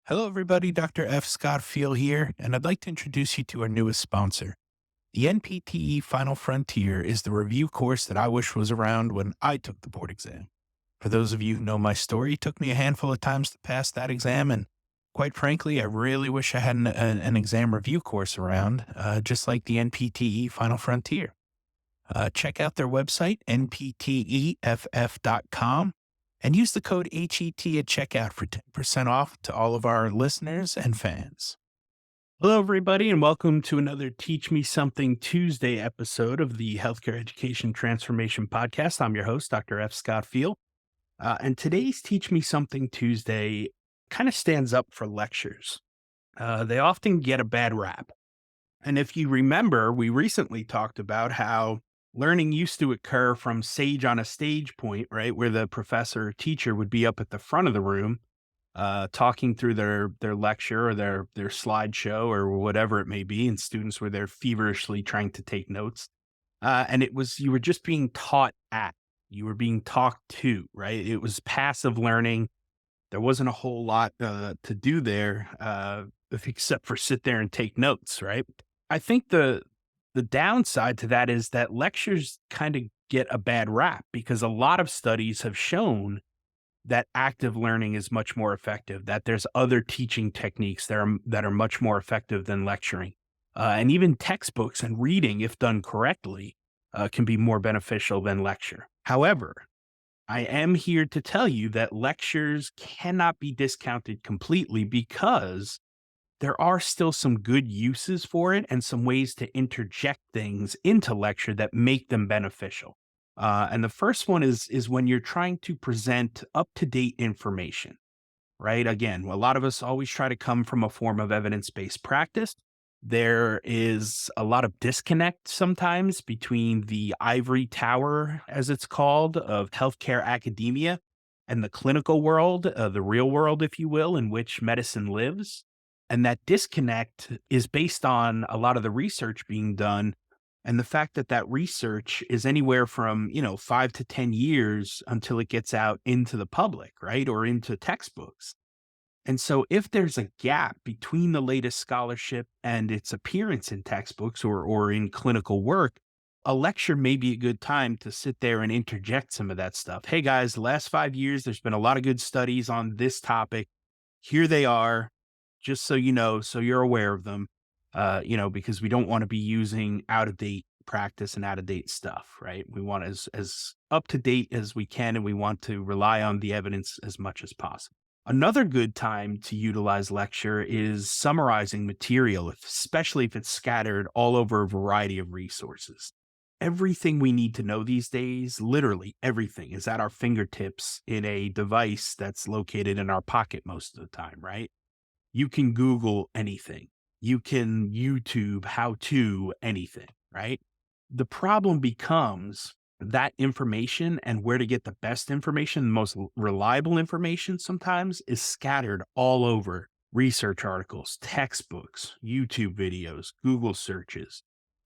Hello, everybody. Dr. F. Scott Feil here, and I'd like to introduce you to our newest sponsor. The NPTE Final Frontier is the review course that I wish was around when I took the board exam. For those of you who know my story, it took me a handful of times to pass that exam, and quite frankly, I really wish I had an exam review course around, just like the NPTE Final Frontier. Check out their website, npteff.com, and use the code HET at checkout for 10% off to all of our listeners and fans. Hello, everybody, and welcome to another Teach Me Something Tuesday episode of the Healthcare Education Transformation Podcast. I'm your host, Dr. F. Scott Feil. And today's Teach Me Something Tuesday kind of stands up for lectures. They often get a bad rap. And if you remember, we recently talked about how learning used to occur from sage on a stage point, right? Where the professor or teacher would be up at the front of the room, talking through their lecture or their slideshow or whatever it may be, and students were there feverishly trying to take notes. And it was you were just being taught at, you were being talked to, right? It was passive learning. There wasn't a whole lot to do there, except for sit there and take notes, right? I think the downside to that is that lectures kind of get a bad rap because a lot of studies have shown that active learning is much more effective, that there's other teaching techniques that are much more effective than lecturing. And even textbooks and reading, if done correctly, can be more beneficial than lecture. However, I am here to tell you that lectures cannot be discounted completely because there are still some good uses for it and some ways to interject things into lecture that make them beneficial. And the first one is when you're trying to present up to date information, right? Again, a lot of us always try to come from a form of evidence based practice. There is a lot of disconnect sometimes between the ivory tower, as it's called, of healthcare academia and the clinical world, the real world, if you will, in which medicine lives. And that disconnect is based on a lot of the research being done and the fact that that research is anywhere from, 5 to 10 years until it gets out into the public, right? Or into textbooks. And so if there's a gap between the latest scholarship and its appearance in textbooks or in clinical work, a lecture may be a good time to sit there and interject some of that stuff. Hey guys, the last 5 years, there's been a lot of good studies on this topic. Here they are, just so you know, so you're aware of them, because we don't want to be using out of date practice and out of date stuff, right? We want as up to date as we can, and we want to rely on the evidence as much as possible. Another good time to utilize lecture is summarizing material, especially if it's scattered all over a variety of resources. Everything we need to know these days, literally everything, is at our fingertips in a device that's located in our pocket most of the time, right? You can Google anything. You can YouTube how to anything, right? The problem becomes that information and where to get the best information, the most reliable information sometimes is scattered all over research articles, textbooks, YouTube videos, Google searches,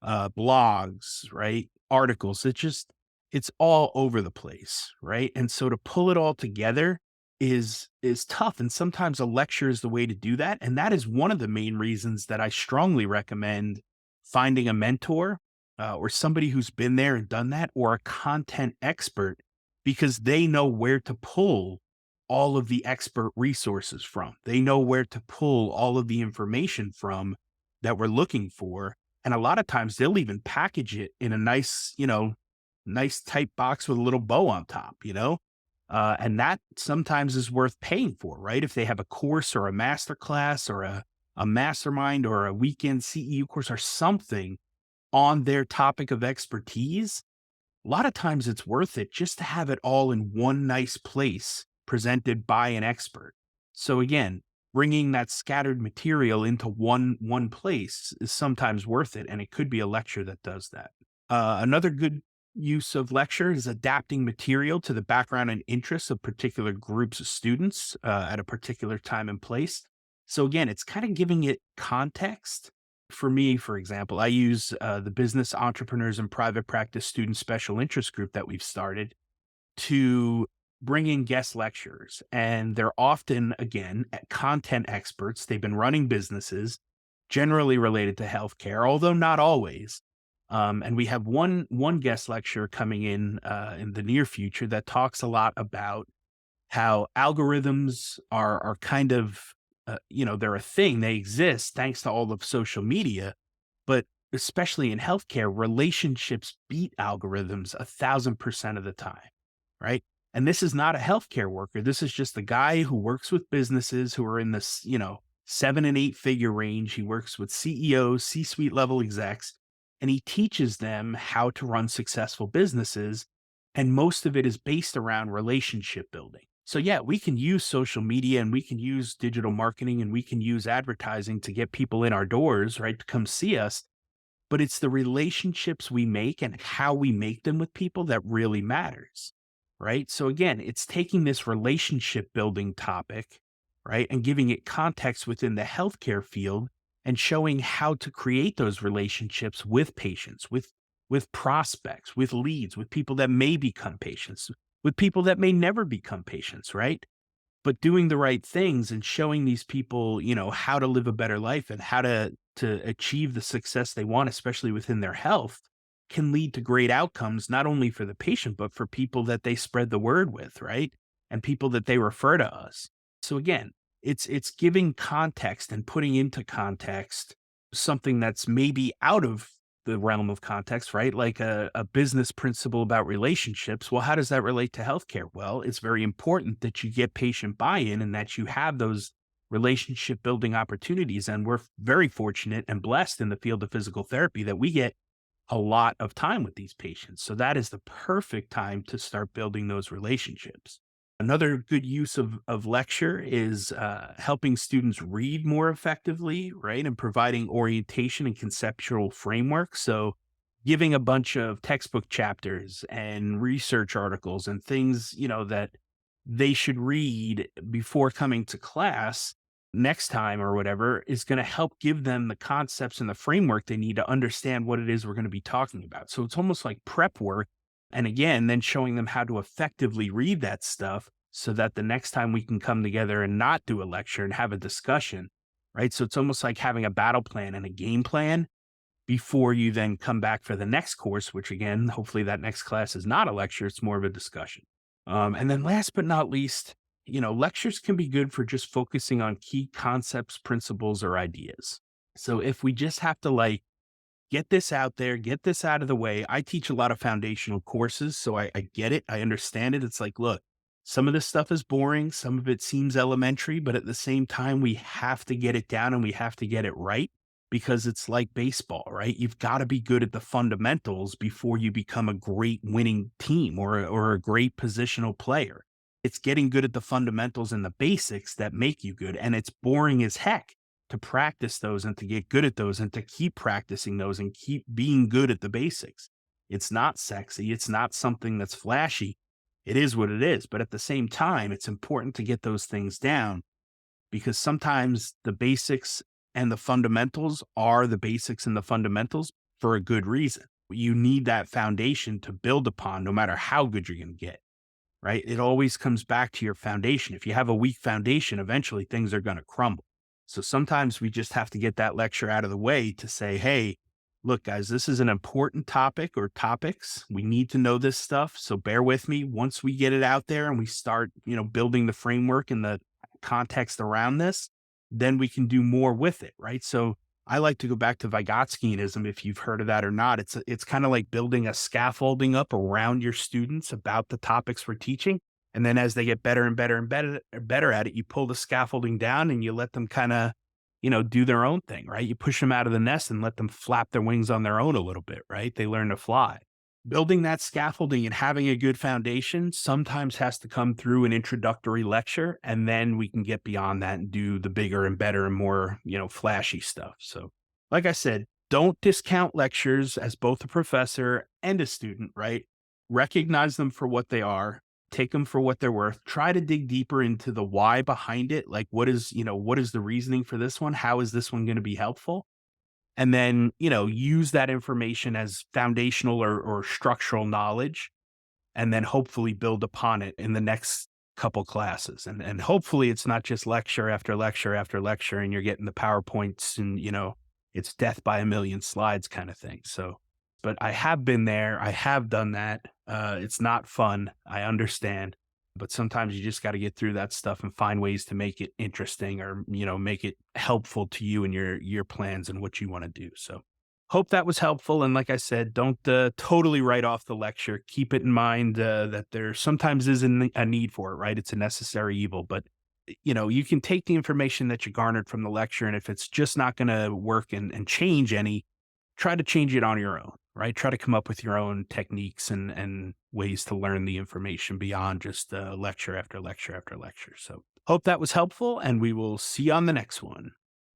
blogs, right? Articles. It's all over the place, right? And so to pull it all together is tough. And sometimes a lecture is the way to do that. And that is one of the main reasons that I strongly recommend finding a mentor or somebody who's been there and done that, or a content expert, because they know where to pull all of the expert resources from. They know where to pull all of the information from that we're looking for. And a lot of times they'll even package it in a nice, nice type box with a little bow on top, and that sometimes is worth paying for, right? If they have a course or a master class or a mastermind or a weekend CEU course or something on their topic of expertise, a lot of times it's worth it just to have it all in one nice place presented by an expert. So again, bringing that scattered material into one place is sometimes worth it, and it could be a lecture that does that. Another good use of lecture is adapting material to the background and interests of particular groups of students at a particular time and place. So again, it's kind of giving it context. For me, for example, I use the Business Entrepreneurs and Private Practice Student Special Interest Group that we've started to bring in guest lecturers, and they're often, again, content experts. They've been running businesses generally related to healthcare, although not always. And we have one guest lecturer coming in the near future that talks a lot about how algorithms are kind of they're a thing. They exist thanks to all of social media, but especially in healthcare, relationships beat algorithms 1,000% of the time, right? And this is not a healthcare worker. This is just a guy who works with businesses who are in this, 7 and 8 figure range. He works with CEOs, C-suite level execs, and he teaches them how to run successful businesses. And most of it is based around relationship building. So yeah, we can use social media and we can use digital marketing and we can use advertising to get people in our doors, right, to come see us, but it's the relationships we make and how we make them with people that really matters, right? So again, it's taking this relationship building topic, right, and giving it context within the healthcare field and showing how to create those relationships with patients, with prospects, with leads, with people that may become patients, with people that may never become patients, right? But doing the right things and showing these people, how to live a better life and how to achieve the success they want, especially within their health, can lead to great outcomes, not only for the patient, but for people that they spread the word with, right? And people that they refer to us. So again, it's giving context and putting into context something that's maybe out of the realm of context, right? Like a business principle about relationships. Well, how does that relate to healthcare? Well, it's very important that you get patient buy-in and that you have those relationship building opportunities. And we're very fortunate and blessed in the field of physical therapy that we get a lot of time with these patients. So that is the perfect time to start building those relationships. Another good use of lecture is helping students read more effectively, right? And providing orientation and conceptual framework. So, giving a bunch of textbook chapters and research articles and things, that they should read before coming to class next time or whatever is going to help give them the concepts and the framework they need to understand what it is we're going to be talking about. So, it's almost like prep work and again, then showing them how to effectively read that stuff so that the next time we can come together and not do a lecture and have a discussion, right? So it's almost like having a battle plan and a game plan before you then come back for the next course, which again, hopefully that next class is not a lecture, it's more of a discussion. And then last but not least, lectures can be good for just focusing on key concepts, principles, or ideas. So if we just have to get this out there, get this out of the way. I teach a lot of foundational courses, so I get it. I understand it. It's like, look, some of this stuff is boring. Some of it seems elementary, but at the same time, we have to get it down and we have to get it right because it's like baseball, right? You've got to be good at the fundamentals before you become a great winning team or a great positional player. It's getting good at the fundamentals and the basics that make you good. And it's boring as heck to practice those and to get good at those and to keep practicing those and keep being good at the basics. It's not sexy. It's not something that's flashy. It is what it is. But at the same time, it's important to get those things down because sometimes the basics and the fundamentals are the basics and the fundamentals for a good reason. You need that foundation to build upon no matter how good you're going to get, right? It always comes back to your foundation. If you have a weak foundation, eventually things are going to crumble. So sometimes we just have to get that lecture out of the way to say, hey, look, guys, this is an important topic or topics. We need to know this stuff. So bear with me. Once we get it out there and we start, building the framework and the context around this, then we can do more with it, right? So I like to go back to Vygotskianism, if you've heard of that or not. It's kind of like building a scaffolding up around your students about the topics we're teaching. And then as they get better and better and better at it, you pull the scaffolding down and you let them kind of, do their own thing, right? You push them out of the nest and let them flap their wings on their own a little bit, right? They learn to fly. Building that scaffolding and having a good foundation sometimes has to come through an introductory lecture, and then we can get beyond that and do the bigger and better and more, flashy stuff. So, like I said, don't discount lectures as both a professor and a student, right? Recognize them for what they are, take them for what they're worth, try to dig deeper into the why behind it. Like, what is the reasoning for this one? How is this one going to be helpful? And then, use that information as foundational or structural knowledge and then hopefully build upon it in the next couple classes. And hopefully it's not just lecture after lecture after lecture and you're getting the PowerPoints and, it's death by a million slides kind of thing. So, but I have been there. I have done that. It's not fun. I understand. But sometimes you just got to get through that stuff and find ways to make it interesting or, make it helpful to you and your plans and what you want to do. So hope that was helpful. And like I said, don't totally write off the lecture. Keep it in mind that there sometimes is a need for it, right? It's a necessary evil. But, you can take the information that you garnered from the lecture. And if it's just not going to work and change any, try to change it on your own, right? Try to come up with your own techniques and ways to learn the information beyond just lecture after lecture after lecture. So hope that was helpful. And we will see you on the next one.